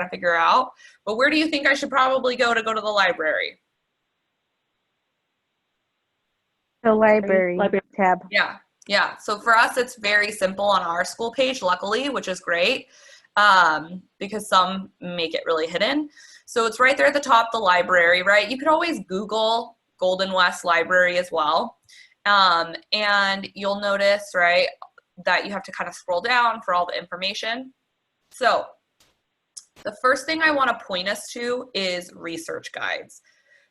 to figure out. But where do you think I should probably go to the library? The library tab. Yeah. Yeah. So for us, it's very simple on our school page, luckily, which is great, because some make it really hidden. So it's right there at the top, the library, right? You could always Google Golden West Library as well. And you'll notice, right, that you have to kind of scroll down for all the information. So the first thing I want to point us to is research guides.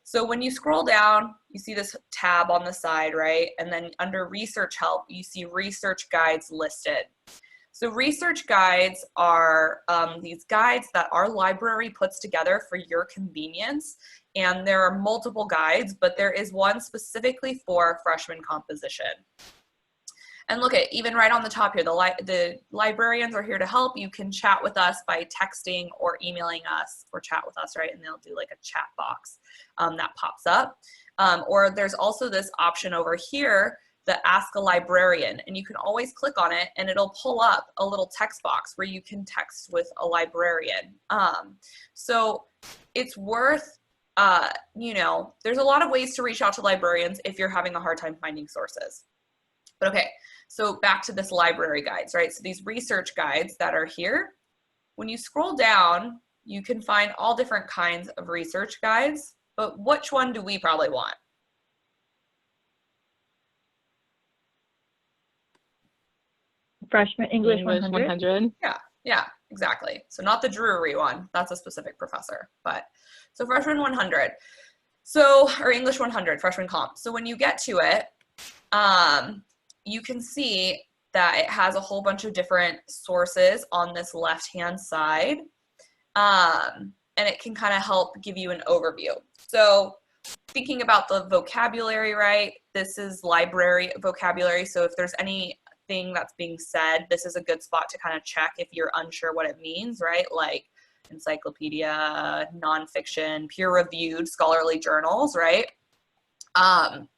So when you scroll down, you see this tab on the side, right? And then under research help, you see research guides listed. So research guides are these guides that our library puts together for your convenience. And there are multiple guides, but there is one specifically for freshman composition. And look at, even right on the top here, the librarians are here to help. You can chat with us by texting or emailing us, or chat with us, right? And they'll do like a chat box that pops up. Or there's also this option over here, the Ask a Librarian, and you can always click on it and it'll pull up a little text box where you can text with a librarian. So it's worth, you know, there's a lot of ways to reach out to librarians if you're having a hard time finding sources. But okay, so back to this library guides, right? So these research guides that are here, when you scroll down, you can find all different kinds of research guides, but which one do we probably want? Freshman English 100. Yeah, exactly. So not the Drury one, that's a specific professor, but so freshman 100. So, or English 100, freshman comp. So when you get to it, you can see that it has a whole bunch of different sources on this left-hand side, and it can kind of help give you an overview. So thinking about the vocabulary, right, this is library vocabulary, so if there's anything that's being said, this is a good spot to kind of check if you're unsure what it means, right, like encyclopedia, nonfiction, peer-reviewed scholarly journals, right?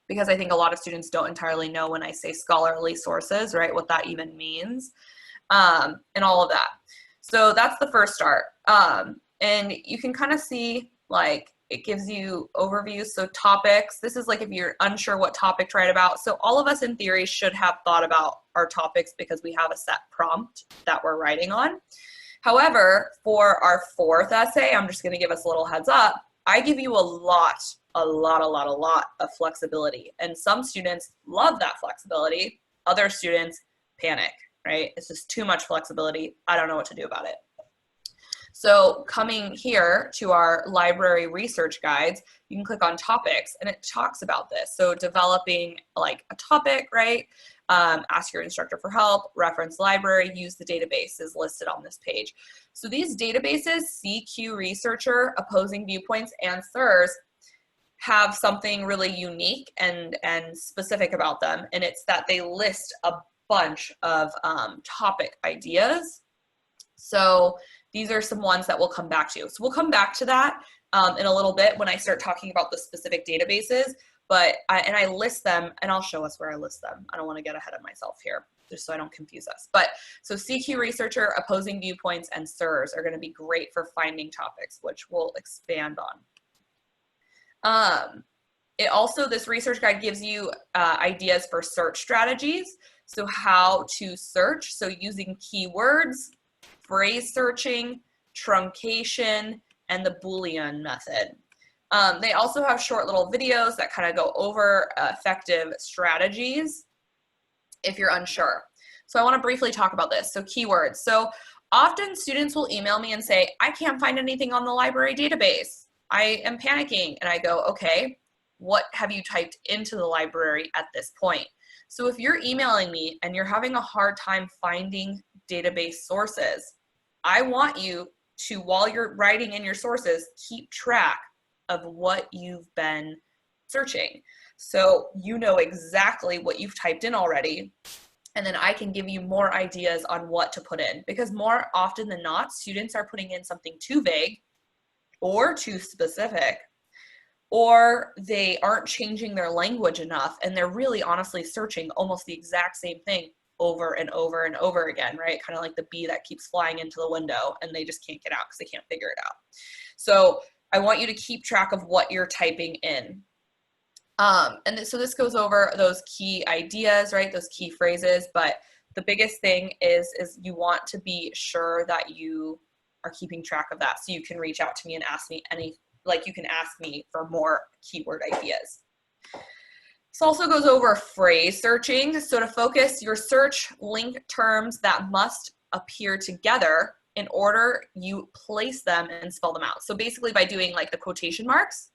Because I think a lot of students don't entirely know when I say scholarly sources, right, what that even means, and all of that. So that's the first start. And you can kind of see, like, it gives you overviews. So topics, this is like if you're unsure what topic to write about. So all of us in theory should have thought about our topics because we have a set prompt that we're writing on. However, for our fourth essay, I'm just going to give us a little heads up. I give you a lot of flexibility. And some students love that flexibility. Other students panic, right? It's just too much flexibility. I don't know what to do about it. So coming here to our library research guides, you can click on topics and it talks about this. So developing like a topic, right? Ask your instructor for help, reference library, use the database is listed on this page. So these databases, CQ Researcher, Opposing Viewpoints, and SIRS, have something really unique and specific about them. And it's that they list a bunch of topic ideas. So these are some ones that we'll come back to. So we'll come back to that in a little bit when I start talking about the specific databases. But I list them, and I'll show us where I list them. I don't want to get ahead of myself here, just so I don't confuse us. But so CQ Researcher, Opposing Viewpoints, and SIRS are going to be great for finding topics, which we'll expand on. It also, this research guide gives you ideas for search strategies. So how to search, so using keywords, phrase searching, truncation, and the Boolean method. They also have short little videos that kind of go over effective strategies if you're unsure. So I want to briefly talk about this. So keywords. So often students will email me and say, I can't find anything on the library database. I am panicking. And I go, okay, what have you typed into the library at this point? So if you're emailing me and you're having a hard time finding database sources, I want you to, while you're writing in your sources, keep track of what you've been searching. So you know exactly what you've typed in already, and then I can give you more ideas on what to put in, because more often than not, students are putting in something too vague or too specific, or they aren't changing their language enough, and they're really honestly searching almost the exact same thing over and over and over again, right? Kind of like the bee that keeps flying into the window and they just can't get out because they can't figure it out. So I want you to keep track of what you're typing in. So this goes over those key ideas, right? Those key phrases, but the biggest thing is you want to be sure that you are keeping track of that, so you can reach out to me and ask me you can ask me for more keyword ideas. This also goes over phrase searching. So to focus your search, link terms that must appear together in order you place them and spell them out. So basically by doing like the quotation marks,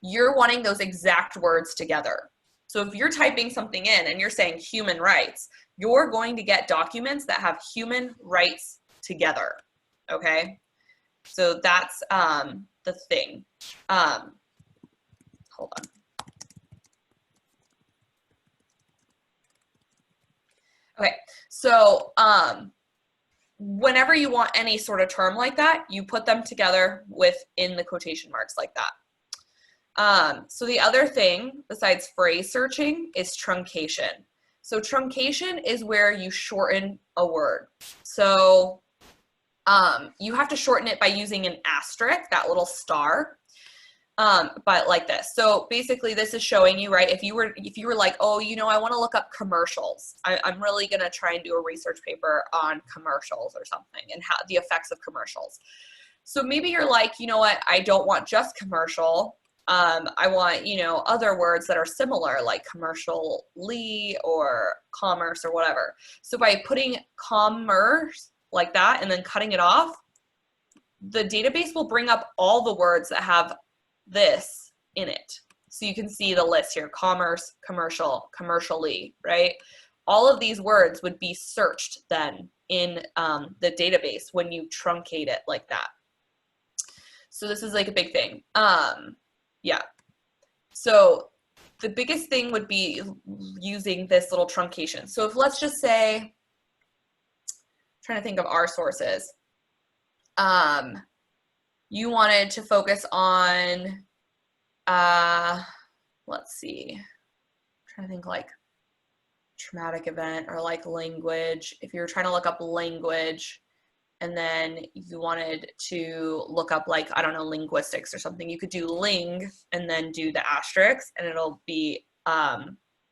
you're wanting those exact words together. So if you're typing something in and you're saying human rights, you're going to get documents that have human rights together, okay? So that's the thing. Hold on. Okay, so whenever you want any sort of term like that, you put them together within the quotation marks like that. So the other thing besides phrase searching is truncation. So truncation is where you shorten a word. So you have to shorten it by using an asterisk, that little star, but like this. So basically this is showing you, right, if you were like, oh, you know, I want to look up commercials. I'm really going to try and do a research paper on commercials or something and how the effects of commercials. So maybe you're like, you know what, I don't want just commercial. I want, you know, other words that are similar, like commercially or commerce or whatever. So by putting commerce like that and then cutting it off, the database will bring up all the words that have this in it. So you can see the list here: commerce, commercial, commercially, right? All of these words would be searched then in the database when you truncate it like that. So this is like a big thing. Yeah. So the biggest thing would be using this little truncation. So if, let's just say, I'm trying to think of our sources. You wanted to focus on, let's see, I'm trying to think like traumatic event or like language. If you're trying to look up language and then you wanted to look up like, I don't know, linguistics or something, you could do ling and then do the asterisk and it'll be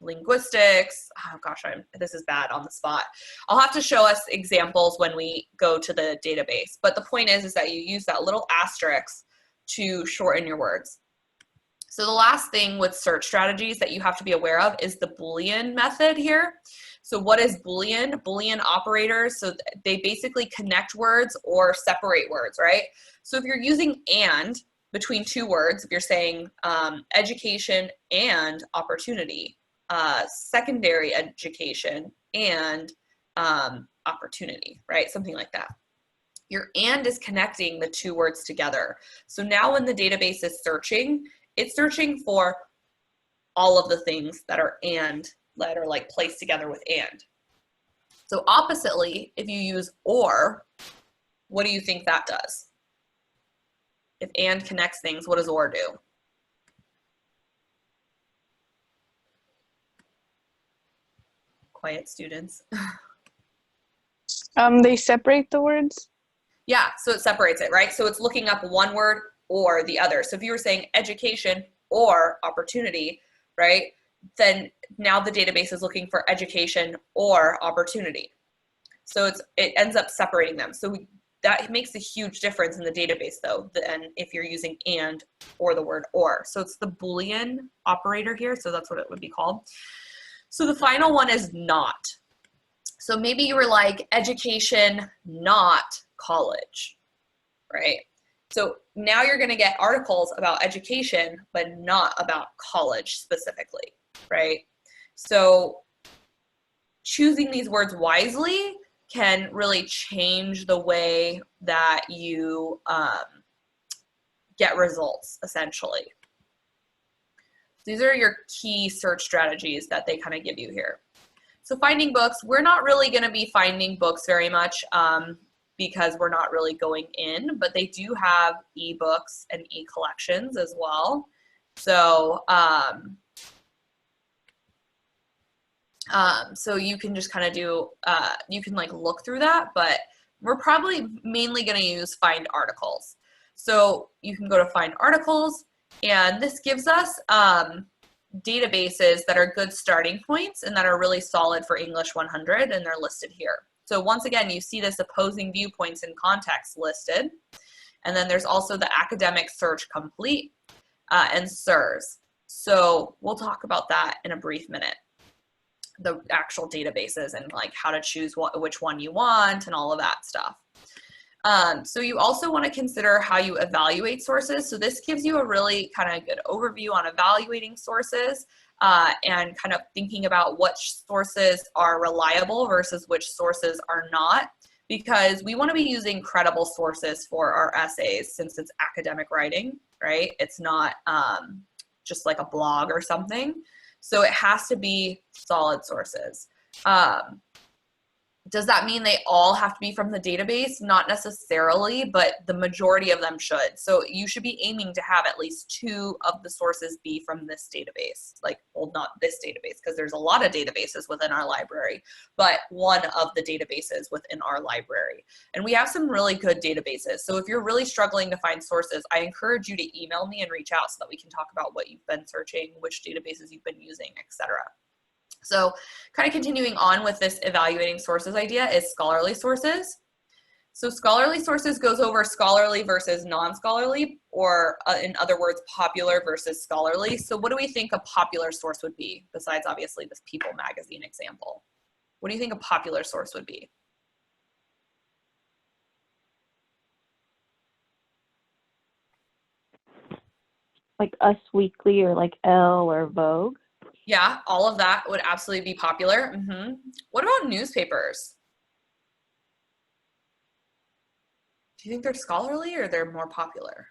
linguistics. Oh gosh, this is bad on the spot. I'll have to show us examples when we go to the database. But the point is that you use that little asterisk to shorten your words. So the last thing with search strategies that you have to be aware of is the Boolean method here. So what is Boolean? Boolean operators, so they basically connect words or separate words, right? So if you're using and between two words, if you're saying education and opportunity, secondary education and opportunity, right? Something like that. Your and is connecting the two words together. So now when the database is searching, it's searching for all of the things that are like placed together with and. So oppositely, if you use or, what do you think that does? If and connects things, what does or do? Quiet students. They separate the words? Yeah, so it separates it, right? So it's looking up one word or the other. So if you were saying education or opportunity, right, then now the database is looking for education or opportunity. So it ends up separating them. So that makes a huge difference in the database though, than if you're using and or the word or. So it's the Boolean operator here. So that's what it would be called. So the final one is not. So maybe you were like education, not college, right? So now you're going to get articles about education, but not about college specifically, right? So choosing these words wisely can really change the way that you get results, essentially. These are your key search strategies that they kind of give you here. So finding books, we're not really going to be finding books very much because we're not really going in, but they do have ebooks and e-collections as well. So So you can just kind of do, you can like look through that, but we're probably mainly going to use find articles. So you can go to find articles, and this gives us databases that are good starting points and that are really solid for English 100, and they're listed here. So once again, you see this opposing viewpoints and context listed. And then there's also the academic search complete and SIRS. So we'll talk about that in a brief minute, the actual databases and like how to choose which one you want and all of that stuff. So you also want to consider how you evaluate sources. So this gives you a really kind of good overview on evaluating sources and kind of thinking about which sources are reliable versus which sources are not, because we want to be using credible sources for our essays since it's academic writing, right? It's not just like a blog or something. So it has to be solid sources. Does that mean they all have to be from the database? Not necessarily, but the majority of them should. So you should be aiming to have at least 2 of the sources be from this database. Like, well, not this database, because there's a lot of databases within our library, but one of the databases within our library. And we have some really good databases. So if you're really struggling to find sources, I encourage you to email me and reach out so that we can talk about what you've been searching, which databases you've been using, etc. So kind of continuing on with this evaluating sources idea is scholarly sources. So scholarly sources goes over scholarly versus non-scholarly, or in other words, popular versus scholarly. So what do we think a popular source would be, besides obviously this People magazine example? What do you think a popular source would be? Like Us Weekly or like Elle or Vogue. Yeah, all of that would absolutely be popular. What about newspapers? Do you think they're scholarly or they're more popular?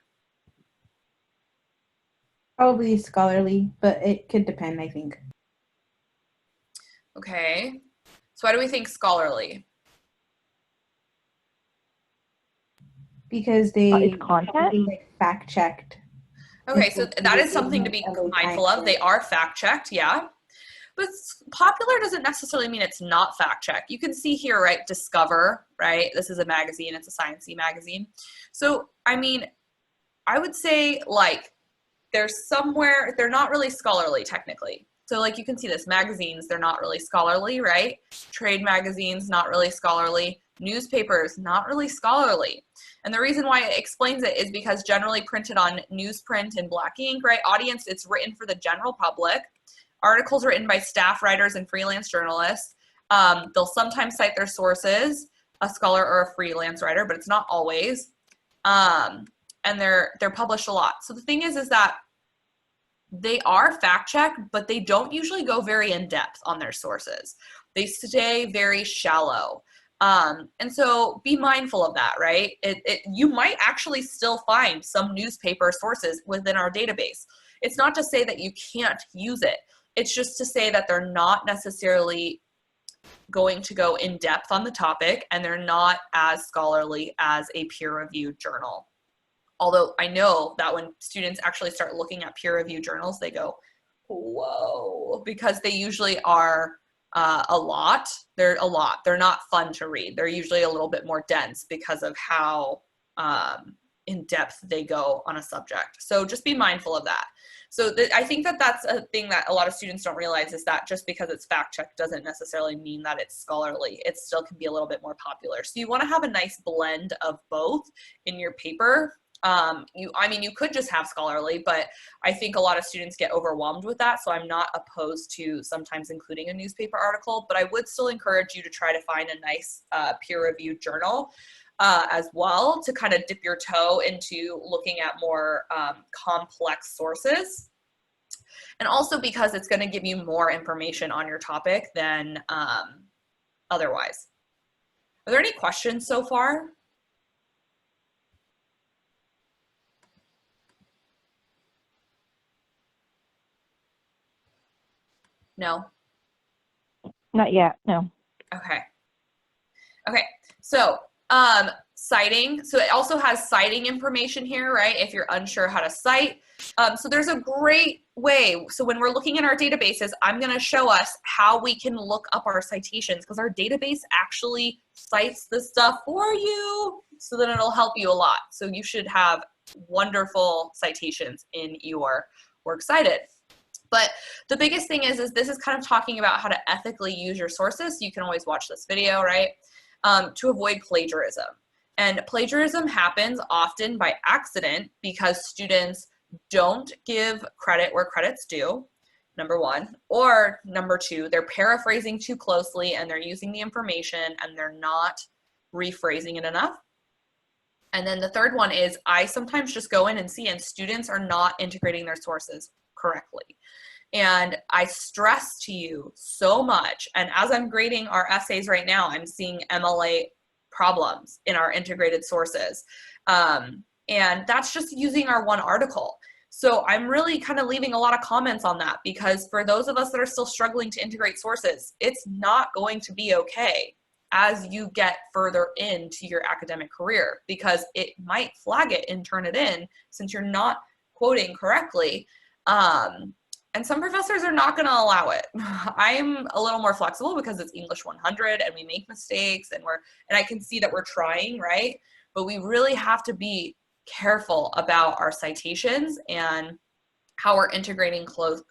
Probably scholarly, but it could depend, I think. Okay. So why do we think scholarly? Because they It's content. like fact checked. Okay, so that is something to be mindful of. They are fact checked, yeah. But popular doesn't necessarily mean it's not fact checked. You can see here, right, Discover, right? This is a magazine, it's a science-y magazine. So, I mean, I would say like there's somewhere, they're not really scholarly technically. So like you can see this, magazines, they're not really scholarly, right? Trade magazines, not really scholarly. Newspapers, not really scholarly. And the reason why it explains it is because generally printed on newsprint and black ink, right? Audience, it's written for the general public. Articles written by staff writers and freelance journalists. They'll sometimes cite their sources, a scholar or a freelance writer, but it's not always. And they're published a lot. So the thing is that they are fact-checked, but they don't usually go very in-depth on their sources. They stay very shallow. And so be mindful of that, right? You might actually still find some newspaper sources within our database. It's not to say that you can't use it. It's just to say that they're not necessarily going to go in depth on the topic, and they're not as scholarly as a peer-reviewed journal. Although I know that when students actually start looking at peer-reviewed journals, they go, whoa, because they usually are a lot. They're a lot. They're not fun to read. They're usually a little bit more dense because of how in depth they go on a subject. So just be mindful of that. So I think that that's a thing that a lot of students don't realize, is that just because it's fact-checked doesn't necessarily mean that it's scholarly. It still can be a little bit more popular. So you want to have a nice blend of both in your paper. You could just have scholarly, but I think a lot of students get overwhelmed with that. So I'm not opposed to sometimes including a newspaper article, but I would still encourage you to try to find a nice peer-reviewed journal as well, to kind of dip your toe into looking at more complex sources. And also because it's going to give you more information on your topic than otherwise. Are there any questions so far? No? Not yet, no. Okay. Okay, so citing. So it also has citing information here, right? If you're unsure how to cite. So there's a great way. So when we're looking at our databases, I'm going to show us how we can look up our citations, because our database actually cites this stuff for you. So then it'll help you a lot. So you should have wonderful citations in your Works Cited. But the biggest thing is this is kind of talking about how to ethically use your sources. So you can always watch this video, right? To avoid plagiarism. And plagiarism happens often by accident because students don't give credit where credit's due, number one, or number two, they're paraphrasing too closely and they're using the information and they're not rephrasing it enough. And then the third one is I sometimes just go in and see and students are not integrating their sources correctly. And I stress to you so much, and as I'm grading our essays right now, I'm seeing MLA problems in our integrated sources. And that's just using our one article. So I'm really kind of leaving a lot of comments on that, because for those of us that are still struggling to integrate sources, it's not going to be okay as you get further into your academic career, because it might flag it and turn it in since you're not quoting correctly. And some professors are not going to allow it. I'm a little more flexible because it's English 100 and we make mistakes and I can see that we're trying, right? But we really have to be careful about our citations and how we're integrating quotes.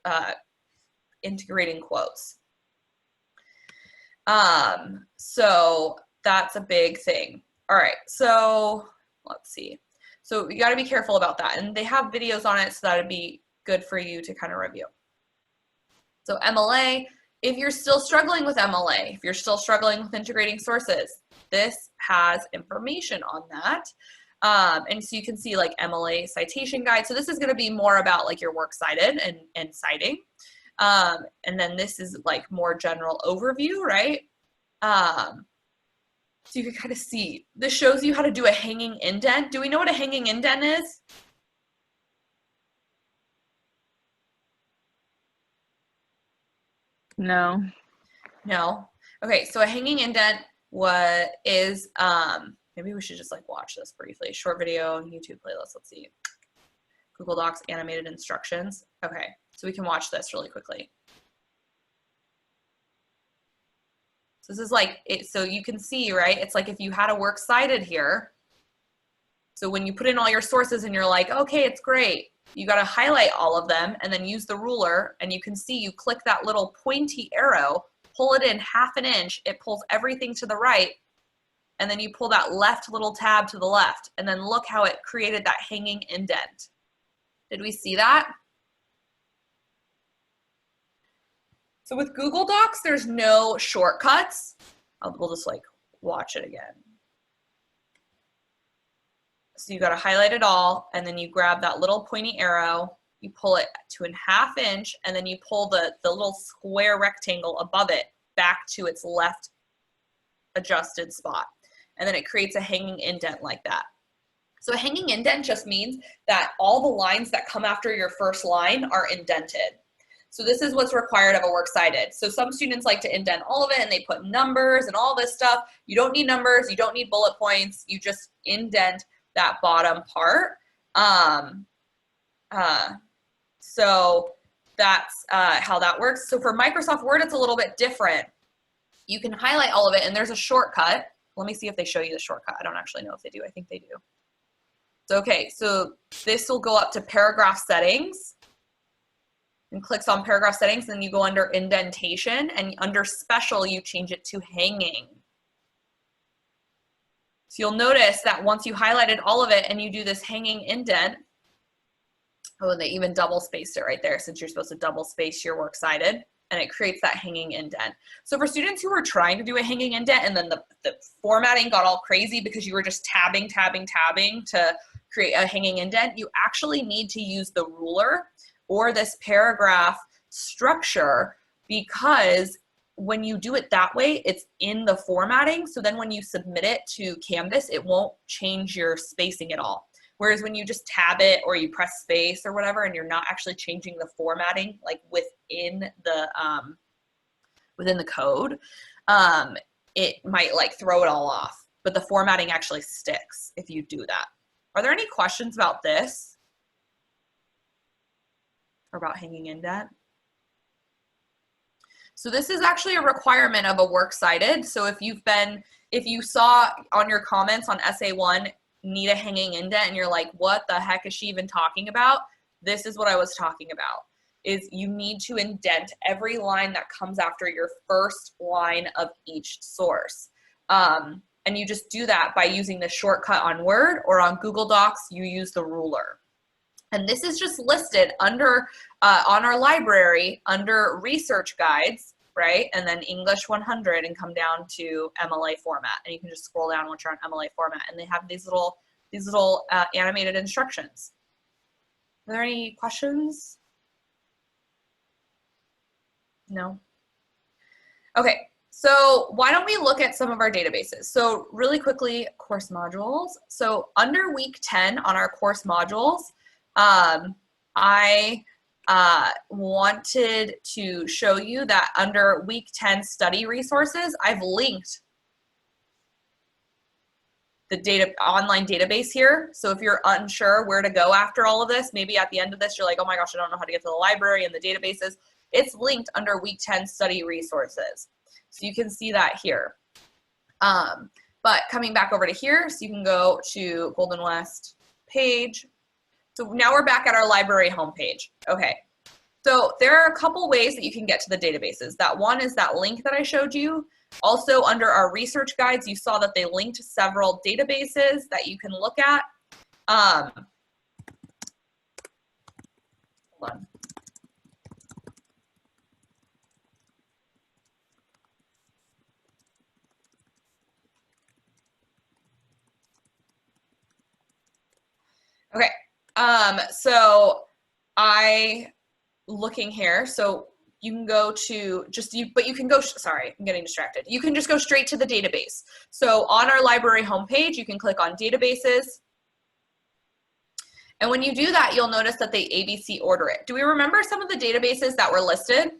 So that's a big thing. All right, so let's see. So you got to be careful about that. And they have videos on it, so that'd be good for you to kind of review. So MLA, if you're still struggling with MLA, if you're still struggling with integrating sources, this has information on that. And so you can see like MLA citation guide. So this is going to be more about like your works cited and citing. And then this is like more general overview, right? So you can kind of see, this shows you how to do a hanging indent. Do we know what a hanging indent is? No. No. Okay, so a hanging indent is, maybe we should just like watch this briefly. Short video, YouTube playlist, let's see. Google Docs, animated instructions. Okay, so we can watch this really quickly. So this is like, so you can see, right? It's like if you had a works cited here. So when you put in all your sources and you're like, okay, it's great. You got to highlight all of them and then use the ruler, and you can see you click that little pointy arrow, pull it in 1/2 inch, it pulls everything to the right, and then you pull that left little tab to the left, and then look how it created that hanging indent. Did we see that? So with Google Docs, there's no shortcuts. We'll just like watch it again. So you got to highlight it all, and then you grab that little pointy arrow, you pull it to 1/2 inch, and then you pull the little square rectangle above it back to its left adjusted spot. And then it creates a hanging indent like that. So a hanging indent just means that all the lines that come after your first line are indented. So this is what's required of a works cited. So some students like to indent all of it and they put numbers and all this stuff. You don't need numbers, you don't need bullet points, you just indent that bottom part. So that's how that works. So for Microsoft Word, it's a little bit different. You can highlight all of it and there's a shortcut. Let me see if they show you the shortcut. I don't actually know if they do. I think they do. So, okay, so this will go up to paragraph settings and clicks on paragraph settings. Then you go under indentation, and under special, you change it to hanging. So you'll notice that once you highlighted all of it and you do this hanging indent, oh, and they even double spaced it right there, since you're supposed to double space your works cited, and it creates that hanging indent. So for students who are trying to do a hanging indent and then the formatting got all crazy because you were just tabbing to create a hanging indent, you actually need to use the ruler or this paragraph structure, because when you do it that way, it's in the formatting. So then when you submit it to Canvas, it won't change your spacing at all. Whereas when you just tab it or you press space or whatever, and you're not actually changing the formatting like within the code, it might like throw it all off. but the formatting actually sticks if you do that. Are there any questions about this? Or about hanging indent? So this is actually a requirement of a works cited. So if you saw on your comments on essay 1, need a hanging indent, and you're like, what the heck is she even talking about? This is what I was talking about, is you need to indent every line that comes after your first line of each source. And you just do that by using the shortcut on Word, or on Google Docs, you use the ruler. And this is just listed under, on our library, under research guides, right? And then English 100, and come down to MLA format. And you can just scroll down once you're on MLA format, and they have these little animated instructions. Are there any questions? No? Okay, so why don't we look at some of our databases? So really quickly, course modules. So under week 10 on our course modules, I wanted to show you that under week 10 study resources, I've linked the online database here. So if you're unsure where to go after all of this, maybe at the end of this, you're like, oh my gosh, I don't know how to get to the library and the databases. It's linked under week 10 study resources. So you can see that here. But coming back over to here, so you can go to Golden West page. So now we're back at our library homepage. Okay, so there are a couple ways that you can get to the databases. That one is that link that I showed you. Also under our research guides, you saw that they linked several databases that you can look at. Hold on. Okay, so looking here, so you can go to but you can go, sorry, I'm getting distracted. You can just go straight to the database. So on our library homepage, you can click on databases. And when you do that, you'll notice that they ABC order it. Do we remember some of the databases that were listed?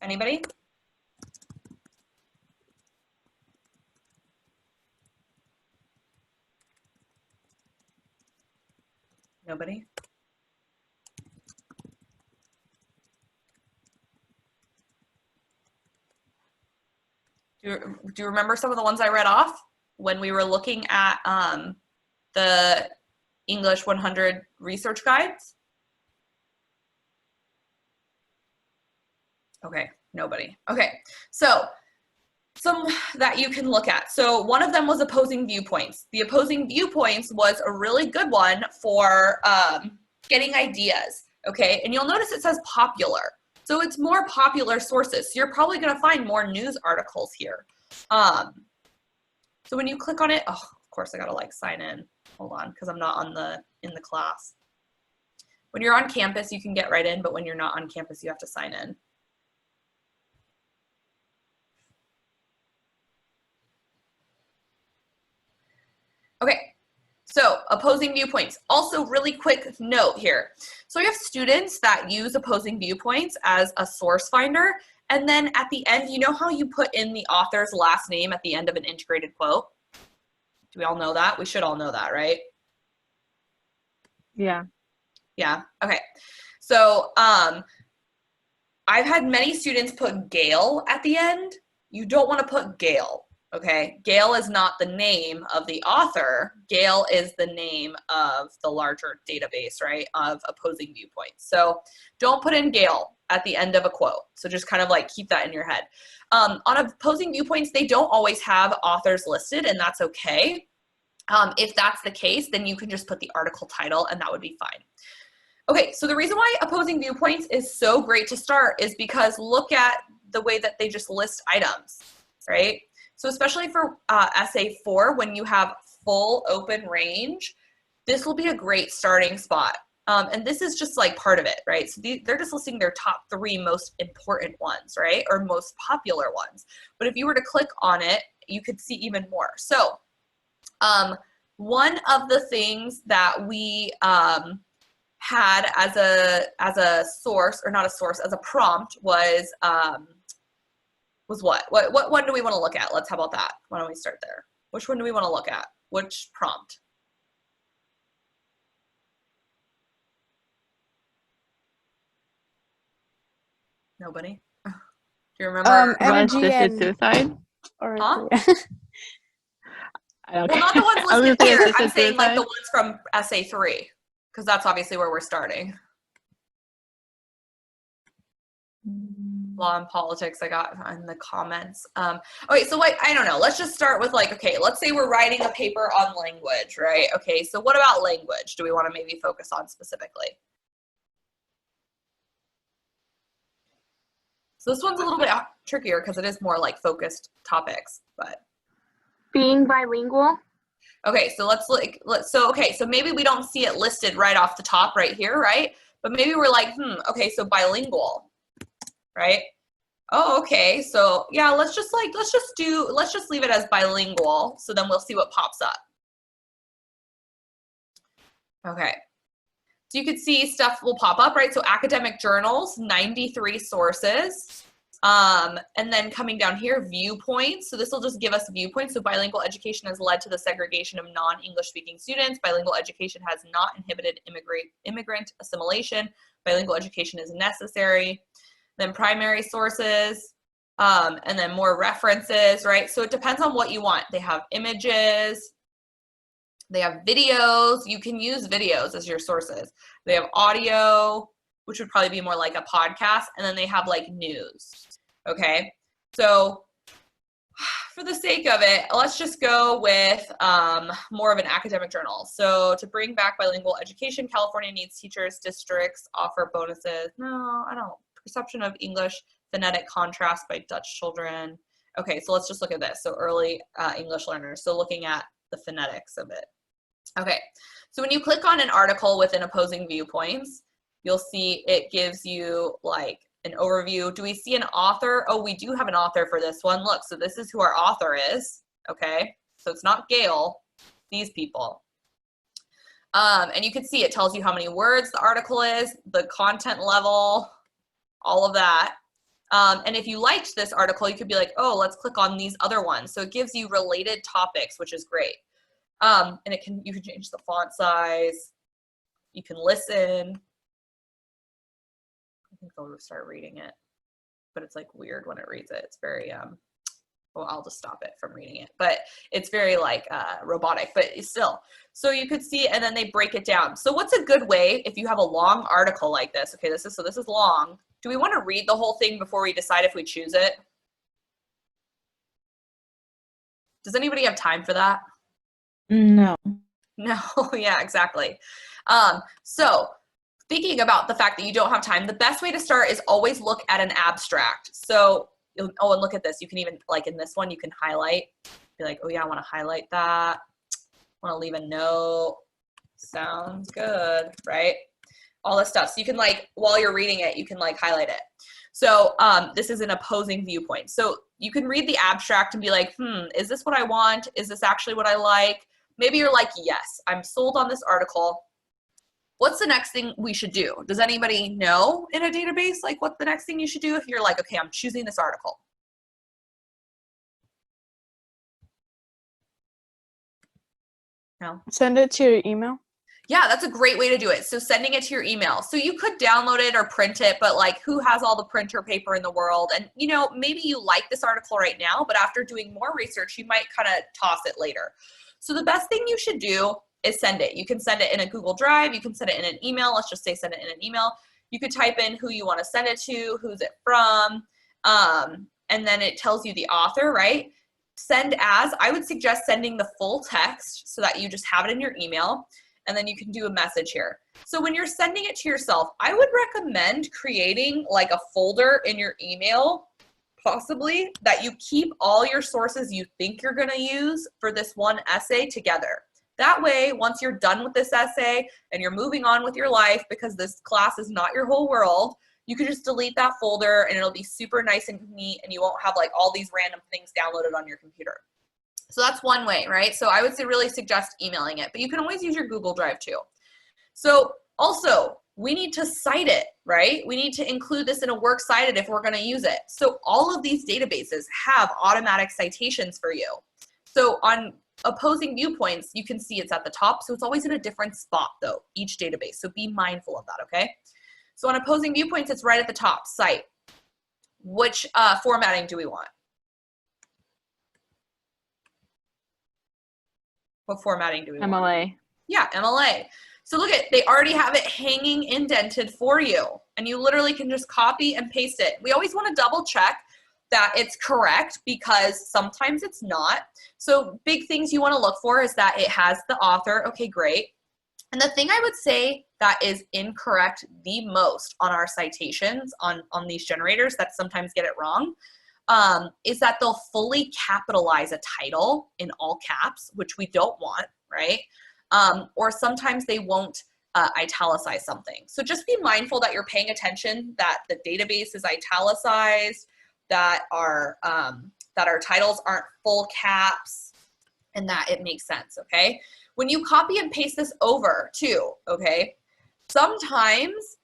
Anybody? Nobody? Do you remember some of the ones I read off when we were looking at the English 100 research guides? Okay, nobody. Okay, so some that you can look at. So one of them was opposing viewpoints. The opposing viewpoints was a really good one for getting ideas, okay? And you'll notice it says popular. So it's more popular sources. So you're probably gonna find more news articles here. So when you click on it, oh, of course I gotta like sign in. Hold on, because I'm not in the class. When you're on campus, you can get right in, but when you're not on campus, you have to sign in. Okay, so opposing viewpoints. Also, really quick note here. So we have students that use opposing viewpoints as a source finder, and then at the end, you know how you put in the author's last name at the end of an integrated quote? Do we all know that? We should all know that, right? Yeah. Yeah, okay. So I've had many students put Gail at the end. You don't want to put Gail. Okay, Gail is not the name of the author. Gail is the name of the larger database, right, of opposing viewpoints. So don't put in Gail at the end of a quote. So just kind of like keep that in your head. On opposing viewpoints, they don't always have authors listed, and that's okay. If that's the case, then you can just put the article title, and that would be fine. Okay, so the reason why opposing viewpoints is so great to start is because look at the way that they just list items, right? So especially for essay 4, when you have full open range, this will be a great starting spot. And this is just like part of it, right? So they're just listing their top 3 most important ones, right? Or most popular ones. But if you were to click on it, you could see even more. So one of the things that we had as a source, or not a source, as a prompt was Was what? What one do we want to look at? Let's, how about that? Why don't we start there? Which one do we want to look at? Which prompt? Nobody? Do you remember? Energy Assisted and suicide. or Huh? I don't Well, not the ones I was listed gonna say here. I'm assisted saying like the suicide. ones from essay 3, because that's obviously where we're starting. Law and politics I got in the comments. Okay, so like, I don't know. Let's just start with like, okay, let's say we're writing a paper on language, right? Okay, so what about language? Do we want to maybe focus on specifically? So this one's a little bit trickier because it is more like focused topics, but. Being bilingual. Okay, so so maybe we don't see it listed right off the top right here, right? But maybe we're like, okay, so bilingual, right? Oh, okay, so yeah, let's just leave it as bilingual, so then we'll see what pops up. Okay, so you can see stuff will pop up, right? So academic journals, 93 sources. And then coming down here, viewpoints. So this will just give us viewpoints. So bilingual education has led to the segregation of non-English speaking students. Bilingual education has not inhibited immigrant assimilation. Bilingual education is necessary. Then primary sources, and then more references, right? So it depends on what you want. They have images, they have videos. You can use videos as your sources. They have audio, which would probably be more like a podcast, and then they have like news. Okay, so for the sake of it, let's just go with more of an academic journal. So to bring back bilingual education, California needs teachers, districts offer bonuses. No, I don't. Perception of English phonetic contrast by Dutch children. Okay, so let's just look at this. So early English learners. So looking at the phonetics of it. Okay, so when you click on an article within opposing viewpoints, you'll see it gives you like an overview. Do we see an author? Oh, we do have an author for this one. Look, so this is who our author is, okay? So it's not Gail, these people. And you can see it tells you how many words the article is, the content level, all of that. And if you liked this article, you could be like, oh, let's click on these other ones. So it gives you related topics, which is great. And you can change the font size. You can listen. I think they'll start reading it, but it's like weird when it reads it. It's very, well, I'll just stop it from reading it, but it's very like robotic, but still. So you could see, and then they break it down. So what's a good way if you have a long article like this? Okay, this is long. Do we want to read the whole thing before we decide if we choose it? Does anybody have time for that? No. No, yeah, exactly. So thinking about the fact that you don't have time, the best way to start is always look at an abstract. So, oh, and look at this. You can even, like in this one, you can highlight. Be like, oh yeah, I want to highlight that. I want to leave a note. Sounds good, right? All this stuff. So you can like, while you're reading it, you can like highlight it. So this is an opposing viewpoint. So you can read the abstract and be like, is this what I want? Is this actually what I like? Maybe you're like, yes, I'm sold on this article. What's the next thing we should do? Does anybody know in a database, like what the next thing you should do if you're like, okay, I'm choosing this article? No? Send it to your email. Yeah, that's a great way to do it. So sending it to your email. So you could download it or print it, but like who has all the printer paper in the world? And you know, maybe you like this article right now, but after doing more research, you might kind of toss it later. So the best thing you should do is send it. You can send it in a Google Drive. You can send it in an email. Let's just say send it in an email. You could type in who you want to send it to, who's it from, and then it tells you the author, right? Send as. I would suggest sending the full text so that you just have it in your email, and then you can do a message here. So when you're sending it to yourself, I would recommend creating like a folder in your email, possibly, that you keep all your sources you think you're going to use for this one essay together. That way, once you're done with this essay and you're moving on with your life, because this class is not your whole world, you can just delete that folder and it'll be super nice and neat, and you won't have like all these random things downloaded on your computer. So that's one way, right? So I would really suggest emailing it, but you can always use your Google Drive too. So also, we need to cite it, right? We need to include this in a works cited if we're going to use it. So all of these databases have automatic citations for you. So on opposing viewpoints, you can see it's at the top. So it's always in a different spot though, each database. So be mindful of that, okay? So on opposing viewpoints, it's right at the top, cite. Which formatting do we want? What formatting do we want? MLA. Yeah, MLA. So look at, they already have it hanging indented for you, and you literally can just copy and paste it. We always want to double check that it's correct because sometimes it's not. So big things you want to look for is that it has the author. Okay, great. And the thing I would say that is incorrect the most on our citations, on these generators that sometimes get it wrong, is that they'll fully capitalize a title in all caps, which we don't want, right? Or sometimes they won't italicize something. So just be mindful that you're paying attention, that the database is italicized, that our titles aren't full caps, and that it makes sense, okay? When you copy and paste this over too, okay, sometimes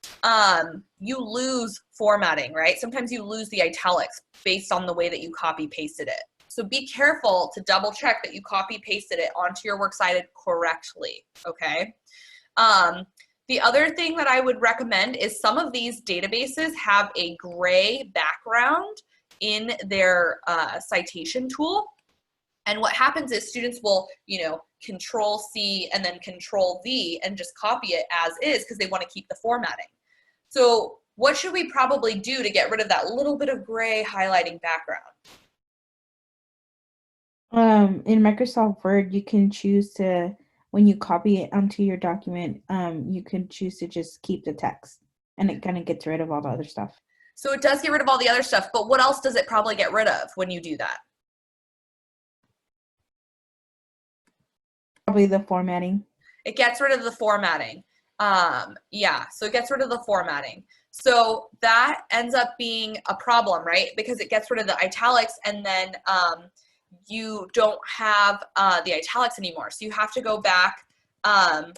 you lose formatting, right? Sometimes you lose the italics based on the way that you copy pasted it. So be careful to double check that you copy pasted it onto your works cited correctly, okay? The other thing that I would recommend is some of these databases have a gray background in their citation tool. And what happens is students will, you know, Control C and then Control V and just copy it as is because they want to keep the formatting. So what should we probably do to get rid of that little bit of gray highlighting background? In Microsoft Word, you can choose to, when you copy it onto your document, you can choose to just keep the text, and it kind of gets rid of all the other stuff. So it does get rid of all the other stuff, but what else does it probably get rid of when you do that? Probably the formatting. It gets rid of the formatting. Yeah, so it gets rid of the formatting. So that ends up being a problem, right? Because it gets rid of the italics, and then you don't have the italics anymore. So you have to go back to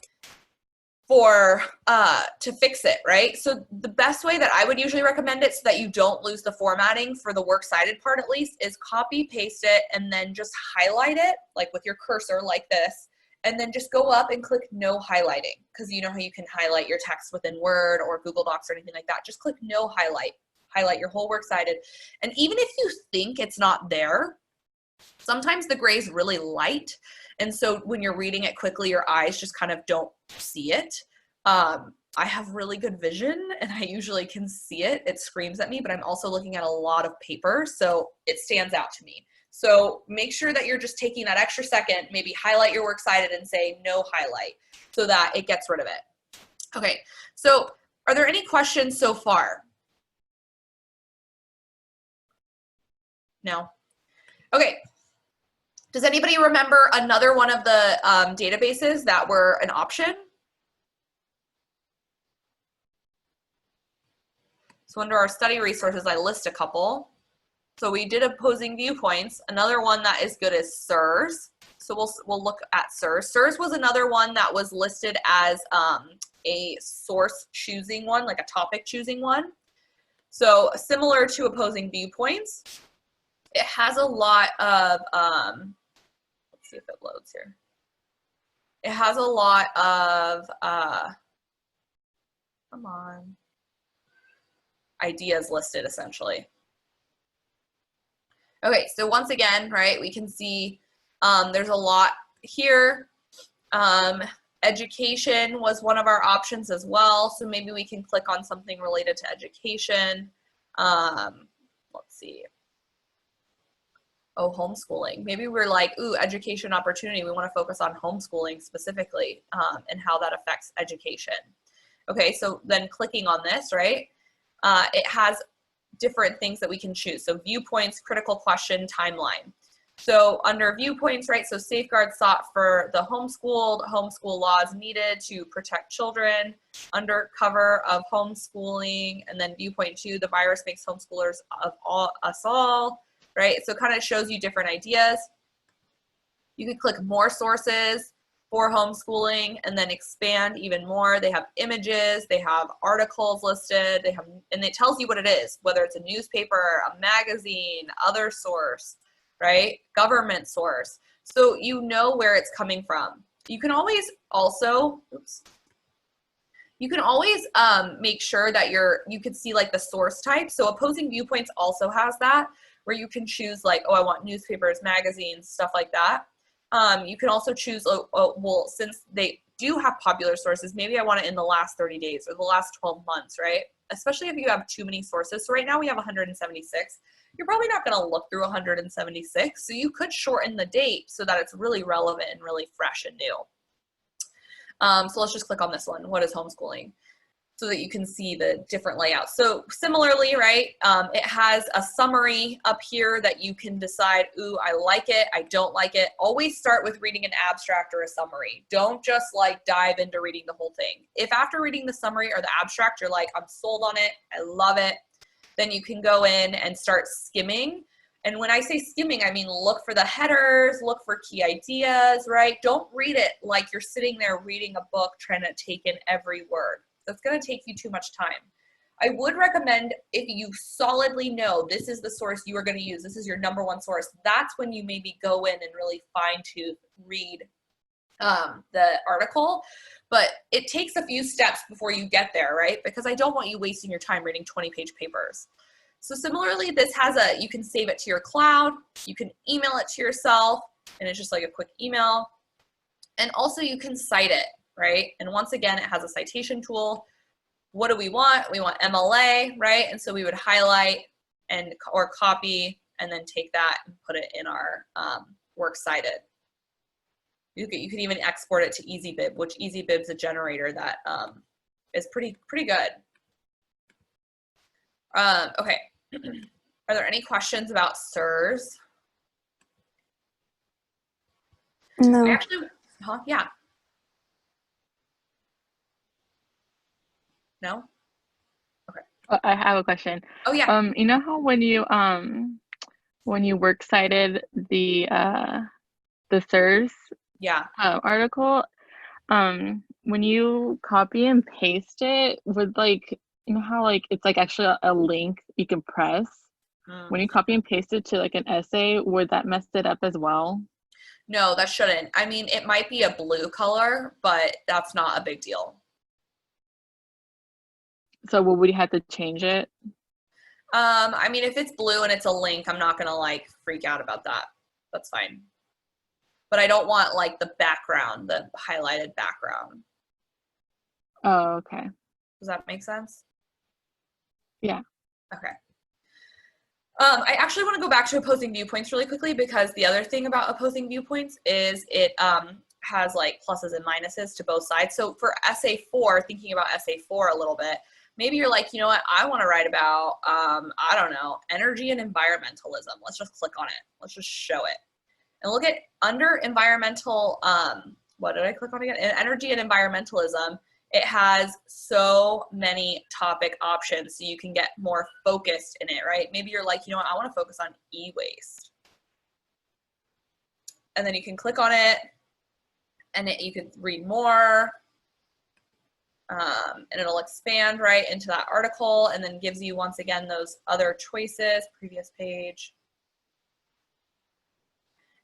fix it, right? So the best way that I would usually recommend it so that you don't lose the formatting for the works cited part at least is copy paste it and then just highlight it like with your cursor like this, and then just go up and click no highlighting, because you know how you can highlight your text within Word or Google Docs or anything like that. Just click no highlight your whole works cited. And even if you think it's not there, sometimes the gray is really light, and so when you're reading it quickly, your eyes just kind of don't see it. I have really good vision, and I usually can see it. It screams at me, but I'm also looking at a lot of paper, so it stands out to me. So make sure that you're just taking that extra second, maybe highlight your works cited and say no highlight so that it gets rid of it. Okay, so are there any questions so far? No? Okay. Does anybody remember another one of the databases that were an option? So under our study resources, I list a couple. So we did opposing viewpoints. Another one that is good is SIRS. So we'll look at SIRS. SIRS was another one that was listed as a source choosing one, like a topic choosing one. So similar to opposing viewpoints, it has a lot of, let's see if it loads here. It has a lot of, come on, ideas listed essentially. Okay, so once again, right, we can see there's a lot here. Education was one of our options as well, so maybe we can click on something related to education. Let's see. Oh, homeschooling. Maybe we're like, ooh, education opportunity. We want to focus on homeschooling specifically and how that affects education. Okay, so then clicking on this, right, it has different things that we can choose. So viewpoints, critical question, timeline. So under viewpoints, right, so safeguards sought for the homeschooled, homeschool laws needed to protect children, under cover of homeschooling, and then viewpoint 2, the virus makes homeschoolers of us all, right? So it kind of shows you different ideas. You could click more sources for homeschooling, and then expand even more. They have images, they have articles listed, they have, and it tells you what it is, whether it's a newspaper, a magazine, other source, right? Government source. So you know where it's coming from. You can always also, you can always make sure that you can see like the source type. So Opposing Viewpoints also has that, where you can choose like, oh, I want newspapers, magazines, stuff like that. You can also choose, well, since they do have popular sources, maybe I want it in the last 30 days or the last 12 months, right? Especially if you have too many sources. So right now we have 176. You're probably not going to look through 176. So you could shorten the date so that it's really relevant and really fresh and new. So let's just click on this one. What is homeschooling? So that you can see the different layouts. So similarly, right, it has a summary up here that you can decide, ooh, I like it, I don't like it. Always start with reading an abstract or a summary. Don't just like dive into reading the whole thing. If after reading the summary or the abstract, you're like, I'm sold on it, I love it, then you can go in and start skimming. And when I say skimming, I mean look for the headers, look for key ideas, right? Don't read it like you're sitting there reading a book trying to take in every word. That's going to take you too much time. I would recommend, if you solidly know this is the source you are going to use, this is your number one source, that's when you maybe go in and really fine-tune read the article. But it takes a few steps before you get there, right? Because I don't want you wasting your time reading 20-page papers. So similarly, this has you can save it to your cloud, you can email it to yourself, and it's just like a quick email. And also you can cite it, right? And once again, it has a citation tool. What do we want? We want MLA, right? And so we would highlight or copy and then take that and put it in our works cited. You can even export it to EasyBib, which EasyBib's a generator that is pretty good. Okay. Are there any questions about SIRS? No. Actually, yeah. No? I have a question. Oh yeah. You know how when you works cited the SIRS Yeah. article, when you copy and paste it with like, you know how like it's like actually a link you can press. When you copy and paste it to like an essay, would that mess it up as well? No, that shouldn't. I mean, it might be a blue color, but that's not a big deal. So would we have to change it? I mean, if it's blue and it's a link, I'm not gonna like freak out about that. That's fine. But I don't want like the background, the highlighted background. Oh, okay. Does that make sense? Yeah. Okay. I actually want to go back to Opposing Viewpoints really quickly, because the other thing about Opposing Viewpoints is it has like pluses and minuses to both sides. So for essay 4, thinking about essay 4 a little bit, maybe you're like, you know what, I want to write about, I don't know, energy and environmentalism. Let's just click on it. Let's just show it. And look at under environmental, what did I click on again? Energy and environmentalism. It has so many topic options, so you can get more focused in it, right? Maybe you're like, you know what, I want to focus on e-waste. And then you can click on it, and you can read more, and it'll expand right into that article, and then gives you, once again, those other choices, previous page.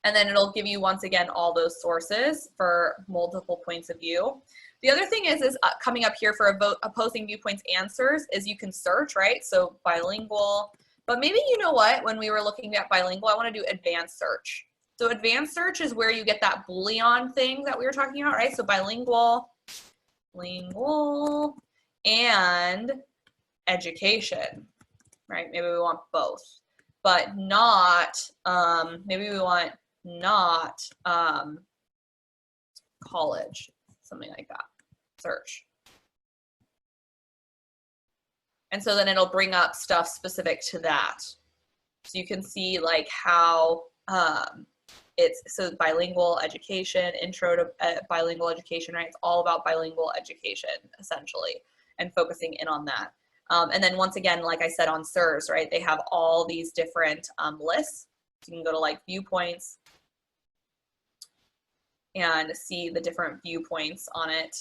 And then it'll give you, once again, all those sources for multiple points of view. The other thing is coming up here for Opposing Viewpoints answers is you can search, right? So bilingual, but maybe you know what, when we were looking at bilingual, I want to do advanced search. So advanced search is where you get that Boolean thing that we were talking about, right? So bilingual, and education, right? Maybe we want both, but not, maybe we want not college, something like that. Search. And so then it'll bring up stuff specific to that. So you can see like how it's, so bilingual education, intro to bilingual education, right? It's all about bilingual education essentially, and focusing in on that. And then once again, like I said on SIRS, right? They have all these different lists. You can go to like viewpoints. and see the different viewpoints on it.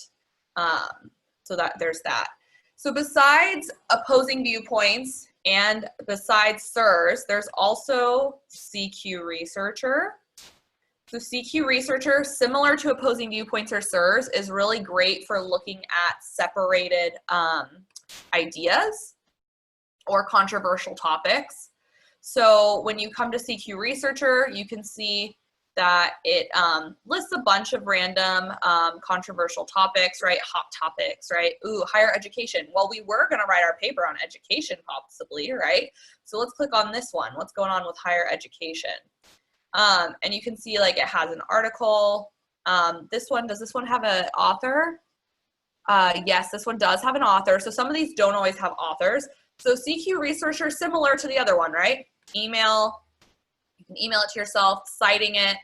So that there's that. So besides opposing viewpoints and besides SIRS, there's also CQ Researcher. So CQ Researcher, similar to opposing viewpoints or SIRS, is really great for looking at separated ideas or controversial topics. So when you come to CQ Researcher, you can see that it lists a bunch of random controversial topics, right? Hot topics, right? Ooh, higher education. Well, we were gonna write our paper on education possibly, right? So let's click on this one. What's going on with higher education? And you can see like it has an article. Does this one have an author? Yes, this one does have an author. So some of these don't always have authors. So CQ Researcher, similar to the other one, right? Email, you can email it to yourself, citing it.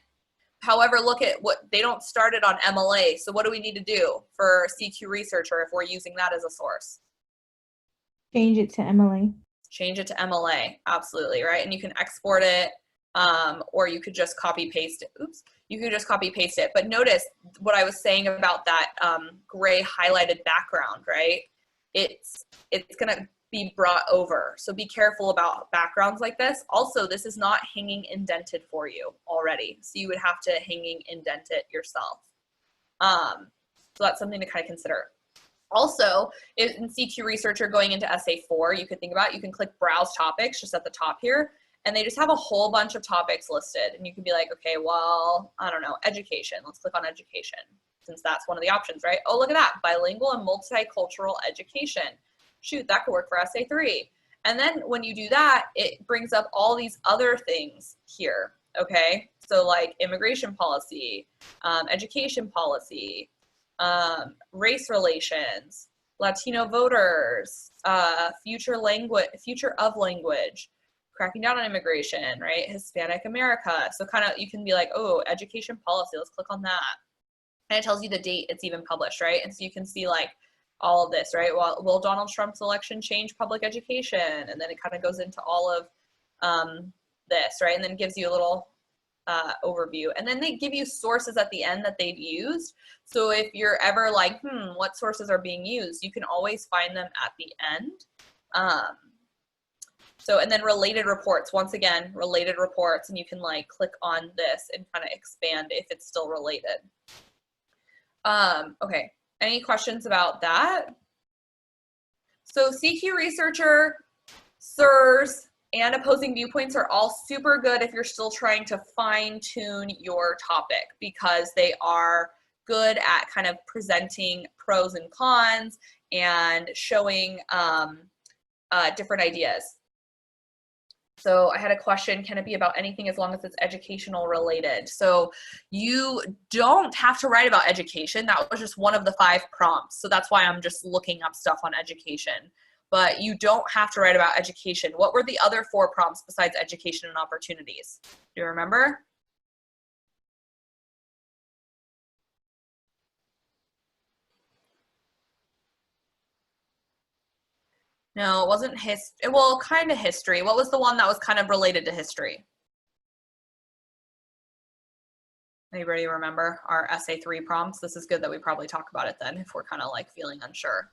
However, look at what, they don't start it on MLA. So what do we need to do for CQ Researcher if we're using that as a source? Change it to MLA. Change it to MLA, absolutely, right? And you can export it, or you could just copy paste it. Oops, you could just copy paste it. But notice what I was saying about that gray highlighted background, right? It's gonna be brought over. So be careful about backgrounds like this. Also, this is not hanging indented for you already. So you would have to hanging indent it yourself. So that's something to kind of consider. Also, in CQ Researcher going into essay 4, you could think about, you can click browse topics just at the top here, and they just have a whole bunch of topics listed. And you can be like, okay, well, I don't know, education. Let's click on education, since that's one of the options, right? Oh, look at that, bilingual and multicultural education. Shoot, that could work for essay 3. And then when you do that, it brings up all these other things here, okay? So like immigration policy, education policy, race relations, Latino voters, future of language, cracking down on immigration, right? Hispanic America. So kind of, you can be like, oh, education policy, let's click on that. And it tells you the date it's even published, right? And so you can see like all of this, right? Well, will Donald Trump's election change public education? And then it kind of goes into all of this, right? And then it gives you a little overview. And then they give you sources at the end that they've used. So if you're ever like, what sources are being used, you can always find them at the end. So, and then related reports, once again, related reports, and you can like click on this and kind of expand if it's still related. Okay, any questions about that? So CQ Researcher, SIRS, and opposing viewpoints are all super good if you're still trying to fine tune your topic, because they are good at kind of presenting pros and cons and showing different ideas. So I had a question, can it be about anything as long as it's educational related? So you don't have to write about education. That was just one of the 5 prompts. So that's why I'm just looking up stuff on education. But you don't have to write about education. What were the other 4 prompts besides education and opportunities? Do you remember? No, it wasn't history. Well, kind of history. What was the one that was kind of related to history? Anybody remember our essay 3 prompts? This is good that we probably talk about it then if we're kind of like feeling unsure.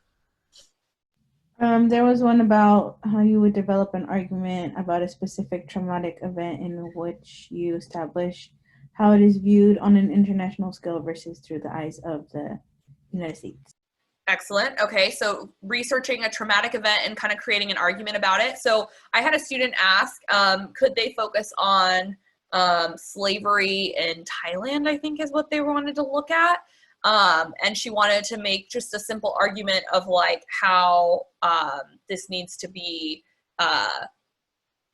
There was one about how you would develop an argument about a specific traumatic event in which you establish how it is viewed on an international scale versus through the eyes of the United States. Excellent. Okay, so researching a traumatic event and kind of creating an argument about it. So I had a student ask, could they focus on slavery in Thailand, I think is what they wanted to look at. And she wanted to make just a simple argument of like how this needs to be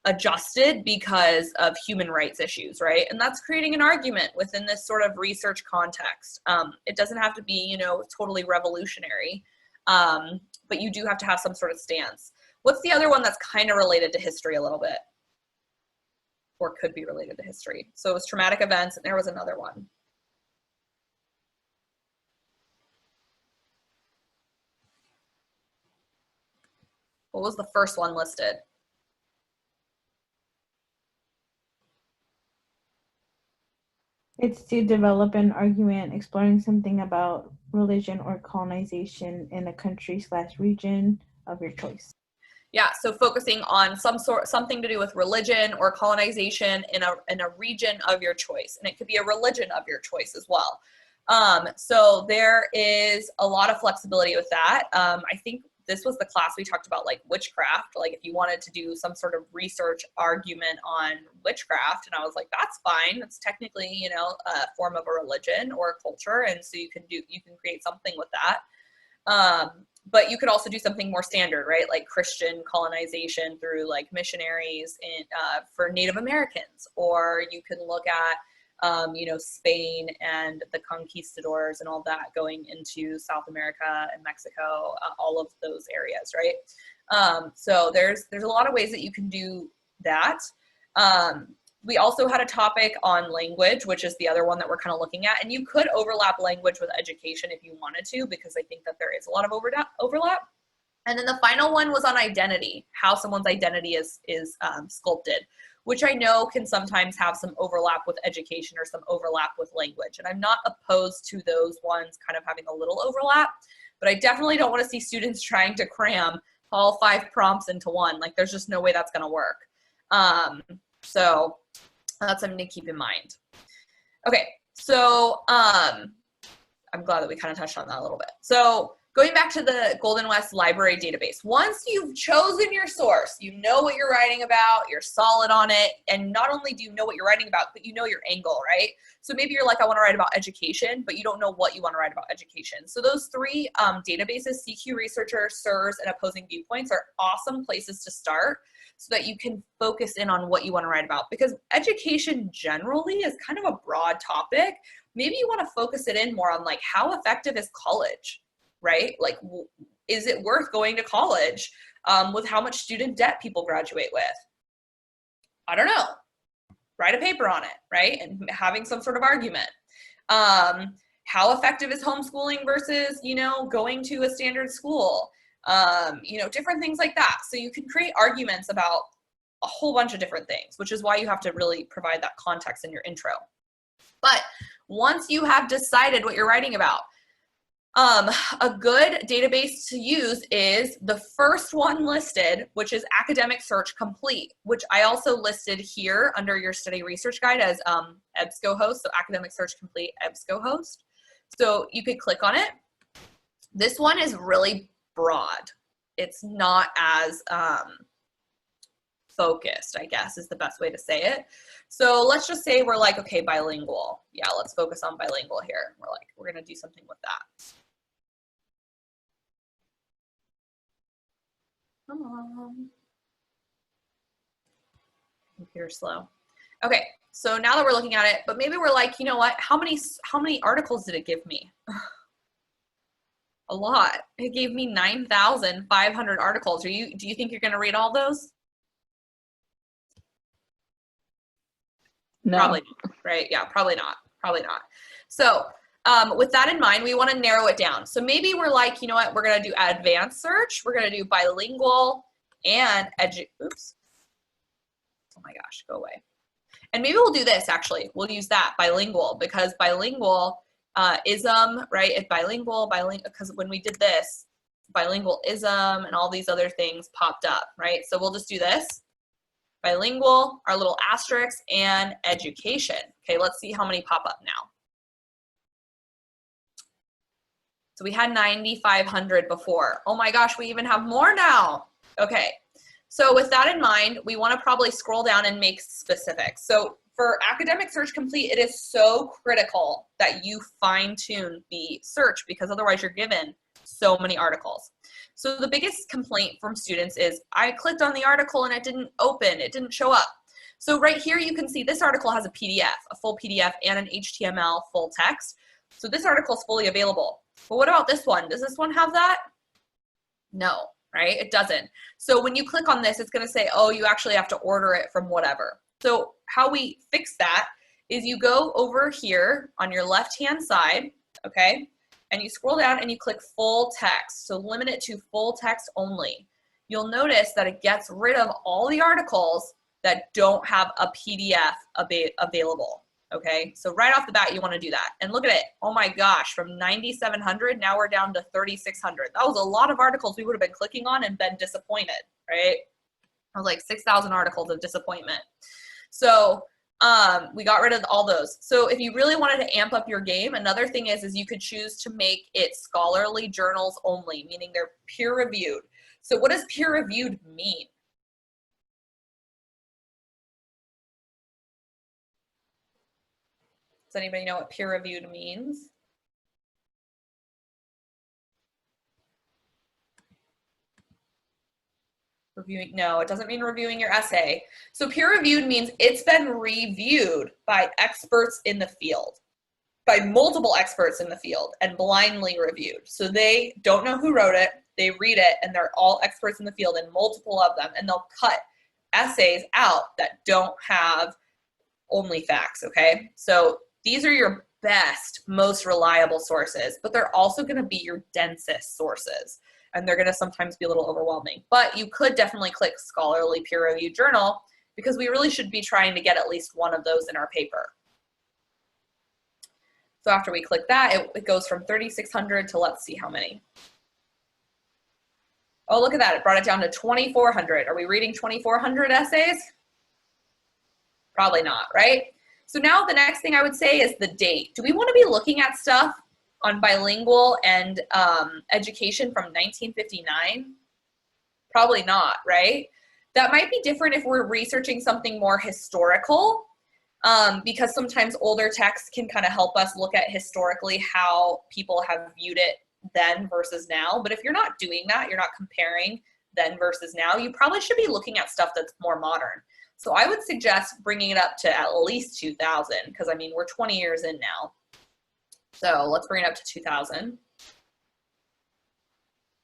adjusted because of human rights issues, right? And that's creating an argument within this sort of research context. It doesn't have to be, you know, totally revolutionary, but you do have to have some sort of stance. What's the other one that's kind of related to history a little bit? Or could be related to history? So it was traumatic events, and there was another one. What was the first one listed? It's to develop an argument exploring something about religion or colonization in a country/region of your choice. Yeah, so focusing on something to do with religion or colonization in a region of your choice, and it could be a religion of your choice as well. So there is a lot of flexibility with that. I think this was the class we talked about, like witchcraft, like if you wanted to do some sort of research argument on witchcraft, and I was like, that's fine. That's technically, you know, a form of a religion or a culture, and so you can create something with that. But you could also do something more standard, right? Like Christian colonization through like missionaries for Native Americans, or you can look at, you know, Spain and the conquistadors and all that going into South America and Mexico, all of those areas, right? So there's a lot of ways that you can do that. We also had a topic on language, which is the other one that we're kind of looking at. And you could overlap language with education if you wanted to, because I think that there is a lot of overlap. And then the final one was on identity, how someone's identity is sculpted, which I know can sometimes have some overlap with education or some overlap with language. And I'm not opposed to those ones kind of having a little overlap, but I definitely don't want to see students trying to cram all 5 prompts into one. Like there's just no way that's going to work. So that's something to keep in mind. Okay, so I'm glad that we kind of touched on that a little bit. So going back to the Golden West Library database, once you've chosen your source, you know what you're writing about, you're solid on it, and not only do you know what you're writing about, but you know your angle, right? So maybe you're like, I want to write about education, but you don't know what you want to write about education. So those 3 databases, CQ Researcher, SIRS, and Opposing Viewpoints, are awesome places to start so that you can focus in on what you want to write about. Because education generally is kind of a broad topic. Maybe you want to focus it in more on like, how effective is college, right? Like, is it worth going to college with how much student debt people graduate with? I don't know. Write a paper on it, right? And having some sort of argument. How effective is homeschooling versus, you know, going to a standard school? You know, different things like that. So you can create arguments about a whole bunch of different things, which is why you have to really provide that context in your intro. But once you have decided what you're writing about, a good database to use is the first one listed, which is Academic Search Complete, which I also listed here under your study research guide as EBSCOhost, so Academic Search Complete EBSCOhost. So you could click on it. This one is really broad. It's not as focused, I guess is the best way to say it. So let's just say we're like, okay, bilingual. Yeah, let's focus on bilingual here. We're like, we're gonna do something with that. Come on. Computer's slow. Okay, so now that we're looking at it, but maybe we're like, you know what? How many articles did it give me? A lot. It gave me 9,500 articles. Do you think you're going to read all those? No. Probably not, right? Yeah, probably not. Probably not. So with that in mind, we want to narrow it down. So maybe we're like, you know what? We're going to do advanced search. We're going to do bilingual and oops. Oh my gosh, go away. And maybe we'll do this actually. We'll use that, bilingual, because bilingual ism, right? If bilingual, because when we did this, bilingualism and all these other things popped up, right? So we'll just do this. Bilingual, our little asterisks, and education. Okay, let's see how many pop up now. So we had 9,500 before. Oh my gosh, we even have more now. Okay, so with that in mind, we want to probably scroll down and make specifics. So for Academic Search Complete, it is so critical that you fine-tune the search, because otherwise you're given so many articles. So the biggest complaint from students is, I clicked on the article and it didn't open, it didn't show up. So right here you can see this article has a PDF, a full PDF and an HTML full text. So this article is fully available. But what about this one? Does this one have that? No, right? It doesn't. So when you click on this, it's going to say, oh, you actually have to order it from whatever. So how we fix that is you go over here on your left-hand side, okay, and you scroll down and you click full text. So limit it to full text only. You'll notice that it gets rid of all the articles that don't have a PDF available. Okay, so right off the bat, you want to do that. And look at it. Oh my gosh, from 9,700, now we're down to 3,600. That was a lot of articles we would have been clicking on and been disappointed, right? That was like 6,000 articles of disappointment. So we got rid of all those. So if you really wanted to amp up your game, another thing is you could choose to make it scholarly journals only, meaning they're peer reviewed. So what does peer reviewed mean? Does anybody know what peer reviewed means? Reviewing, no, it doesn't mean reviewing your essay. So peer reviewed means it's been reviewed by experts in the field, by multiple experts in the field, and blindly reviewed. So they don't know who wrote it, they read it, and they're all experts in the field, and multiple of them, and they'll cut essays out that don't have only facts, okay? So these are your best, most reliable sources, but they're also gonna be your densest sources. And they're gonna sometimes be a little overwhelming. But you could definitely click scholarly peer-reviewed journal because we really should be trying to get at least one of those in our paper. So after we click that, it goes from 3,600 to let's see how many. Oh, look at that, it brought it down to 2,400. Are we reading 2,400 essays? Probably not, right? So now the next thing I would say is the date. Do we wanna be looking at stuff on bilingual and education from 1959? Probably not, right? That might be different if we're researching something more historical, because sometimes older texts can kind of help us look at historically how people have viewed it then versus now. But if you're not doing that, you're not comparing then versus now, you probably should be looking at stuff that's more modern. So I would suggest bringing it up to at least 2000, because I mean, we're 20 years in now. So let's bring it up to 2000.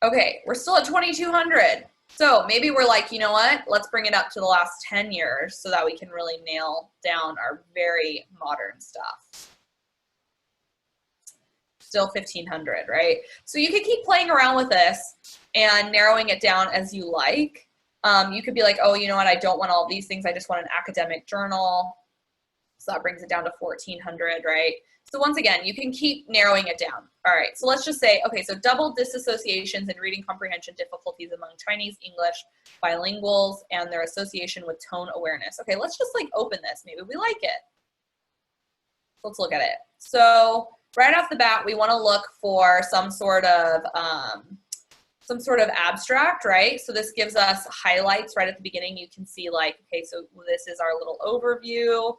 Okay, we're still at 2200. So maybe we're like, you know what? Let's bring it up to the last 10 years so that we can really nail down our very modern stuff. Still 1500, right? So you could keep playing around with this and narrowing it down as you like. You could be like, oh, you know what? I don't want all these things. I just want an academic journal. So that brings it down to 1400, right? So once again, you can keep narrowing it down. All right, so let's just say, okay, so double disassociations and reading comprehension difficulties among Chinese, English, bilinguals, and their association with tone awareness. Okay, let's just like open this. Maybe we like it. Let's look at it. So right off the bat, we wanna look for some sort of abstract, right? So this gives us highlights right at the beginning. You can see like, okay, so this is our little overview.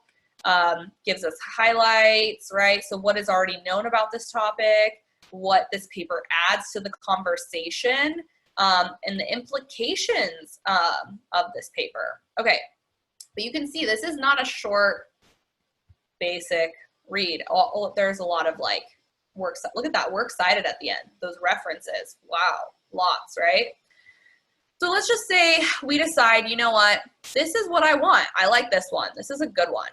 Gives us highlights, right? So what is already known about this topic, what this paper adds to the conversation, and the implications of this paper. Okay, but you can see this is not a short, basic read. There's a lot of like works. Look at that, works cited at the end, those references. Wow, lots, right? So let's just say we decide, you know what, this is what I want. I like this one. This is a good one.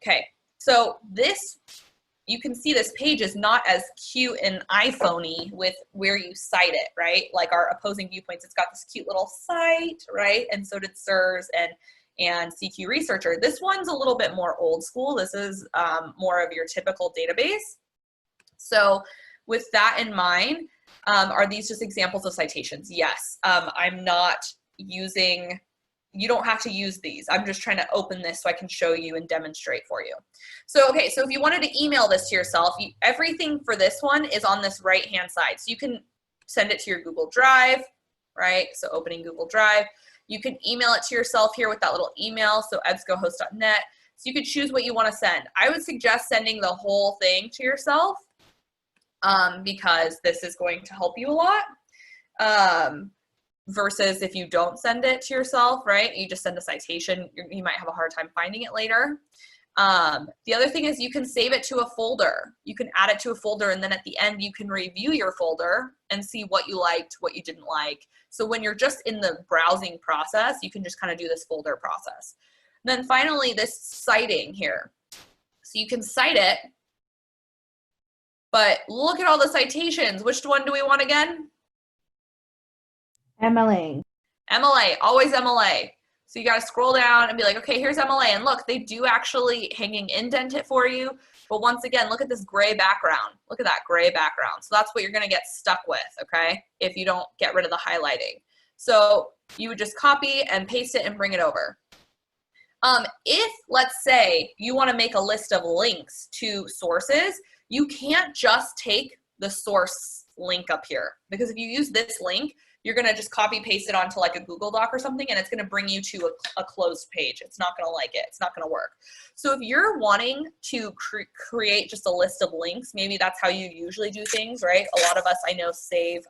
Okay, so this, you can see this page is not as cute and iPhone-y with where you cite it, right? Like our opposing viewpoints, it's got this cute little site, right? And so did SIRS and CQ Researcher. This one's a little bit more old school. This is more of your typical database. So with that in mind, are these just examples of citations? Yes, I'm not using, you don't have to use these. I'm just trying to open this so I can show you and demonstrate for you. So, okay, so if you wanted to email this to yourself, everything for this one is on this right-hand side. So you can send it to your Google Drive, right? So opening Google Drive. You can email it to yourself here with that little email, so ebscohost.net. So you could choose what you want to send. I would suggest sending the whole thing to yourself because this is going to help you a lot. Versus if you don't send it to yourself, right? You just send a citation, you might have a hard time finding it later. The other thing is you can save it to a folder. You can add it to a folder, and then at the end you can review your folder and see what you liked, what you didn't like. So when you're just in the browsing process, you can just kind of do this folder process. And then finally, this citing here. So you can cite it, but look at all the citations. Which one do we want again? MLA. MLA, always MLA. So you got to scroll down and be like, okay, here's MLA. And look, they do actually hanging indent it for you. But once again, look at this gray background. Look at that gray background. So that's what you're going to get stuck with, okay, if you don't get rid of the highlighting. So you would just copy and paste it and bring it over. If, let's say, you want to make a list of links to sources, you can't just take the source link up here. Because if you use this link, you're going to just copy paste it onto like a Google Doc or something, and it's going to bring you to a closed page. It's not going to like it. It's not going to work. So if you're wanting to create just a list of links, maybe that's how you usually do things, right? A lot of us, I know, save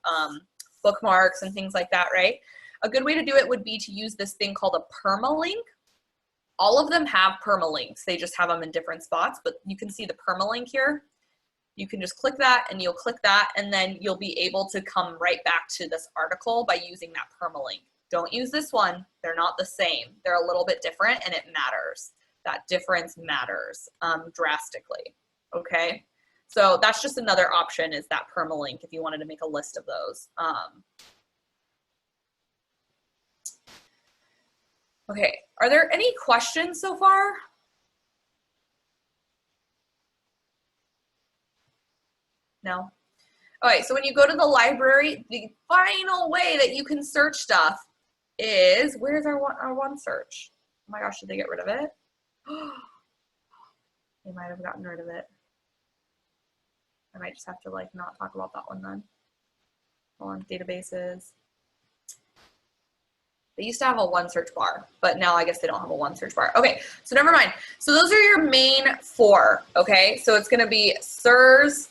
bookmarks and things like that, right? A good way to do it would be to use this thing called a permalink. All of them have permalinks. They just have them in different spots, but you can see the permalink here. You can just click that and you'll click that, and then you'll be able to come right back to this article by using that permalink. Don't use this one. They're not the same. They're a little bit different, and it matters. That difference matters drastically, okay? So that's just another option, is that permalink if you wanted to make a list of those. Okay, are there any questions so far? No? All right, so when you go to the library, the final way that you can search stuff is, where's our one search? Oh my gosh, did they get rid of it? They might have gotten rid of it. I might just have to like not talk about that one then. Hold on, databases. They used to have a one search bar, but now I guess they don't have a one search bar. Okay, so never mind. So those are your main four, okay? So it's gonna be SIRS,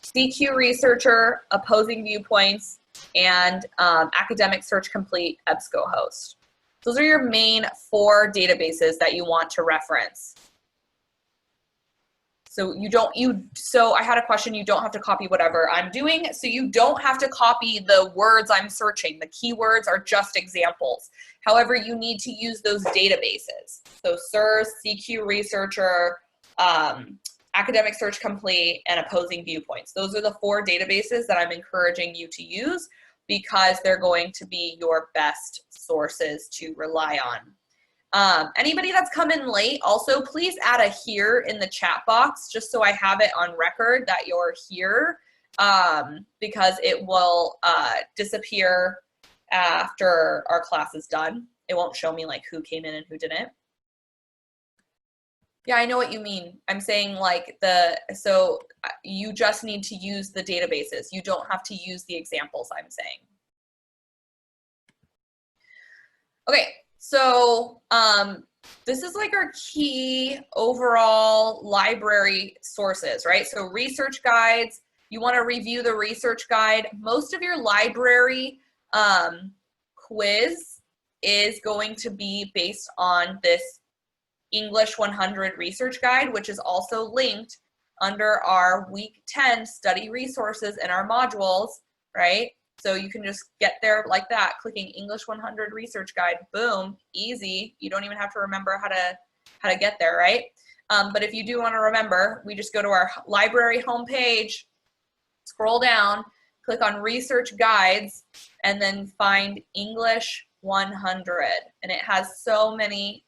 CQ Researcher, Opposing Viewpoints, and Academic Search Complete, EBSCOhost. Those are your main four databases that you want to reference. So so I had a question, you don't have to copy whatever I'm doing, so you don't have to copy the words I'm searching. The keywords are just examples. However, you need to use those databases. So SIRS, CQ Researcher, Academic Search Complete, and Opposing Viewpoints. Those are the four databases that I'm encouraging you to use because they're going to be your best sources to rely on. Anybody that's come in late, also please add a here in the chat box just so I have it on record that you're here, because it will disappear after our class is done. It won't show me like who came in and who didn't. Yeah, I know what you mean. I'm saying like so you just need to use the databases. You don't have to use the examples I'm saying. Okay, so this is like our key overall library sources, right? So research guides, you want to review the research guide. Most of your library quiz is going to be based on this English 100 research guide, which is also linked under our week 10 study resources in our modules, right? So you can just get there like that, clicking English 100 research guide, boom, easy. You don't even have to remember how to get there, right? But if you do want to remember, we just go to our library homepage, scroll down, click on research guides, and then find English 100. And it has so many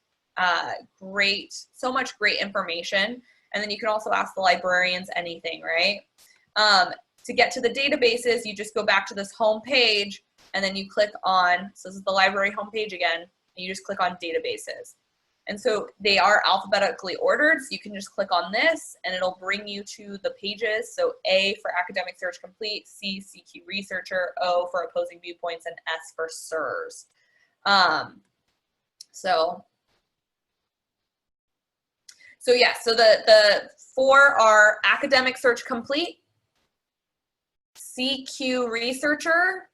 so much great information. And then you can also ask the librarians anything, right? To get to the databases, you just go back to this home page and then you click on, so this is the library homepage again, and you just click on databases. And so they are alphabetically ordered, so you can just click on this and it'll bring you to the pages. So A for Academic Search Complete, C, CQ Researcher, O for Opposing Viewpoints, and S for SIRS. So yeah, so the four are Academic Search Complete, CQ Researcher,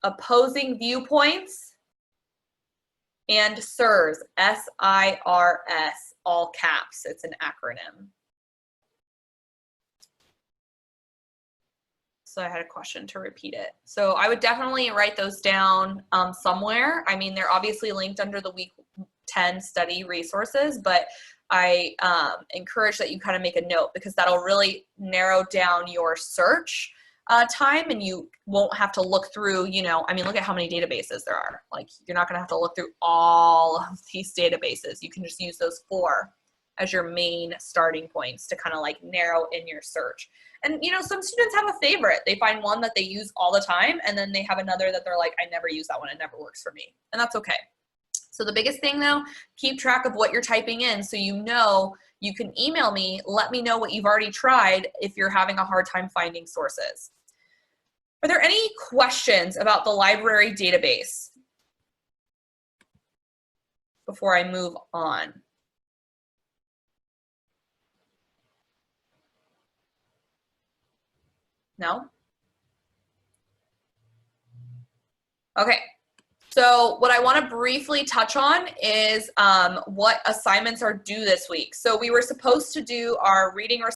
Opposing Viewpoints, and SIRS, S-I-R-S, all caps. It's an acronym. So I had a question to repeat it. So I would definitely write those down somewhere. I mean, they're obviously linked under the week 10 study resources, but I encourage that you kind of make a note because that'll really narrow down your search time, and you won't have to look through, you know, I mean, look at how many databases there are. Like, you're not gonna have to look through all of these databases. You can just use those 4 as your main starting points to kind of like narrow in your search. And, you know, some students have a favorite. They find one that they use all the time, and then they have another that they're like, I never use that one. It never works for me. And that's okay. So the biggest thing though, keep track of what you're typing in so you know. You can email me, let me know what you've already tried if you're having a hard time finding sources. Are there any questions about the library database before I move on? No? Okay. So what I want to briefly touch on is what assignments are due this week. So we were supposed to do our reading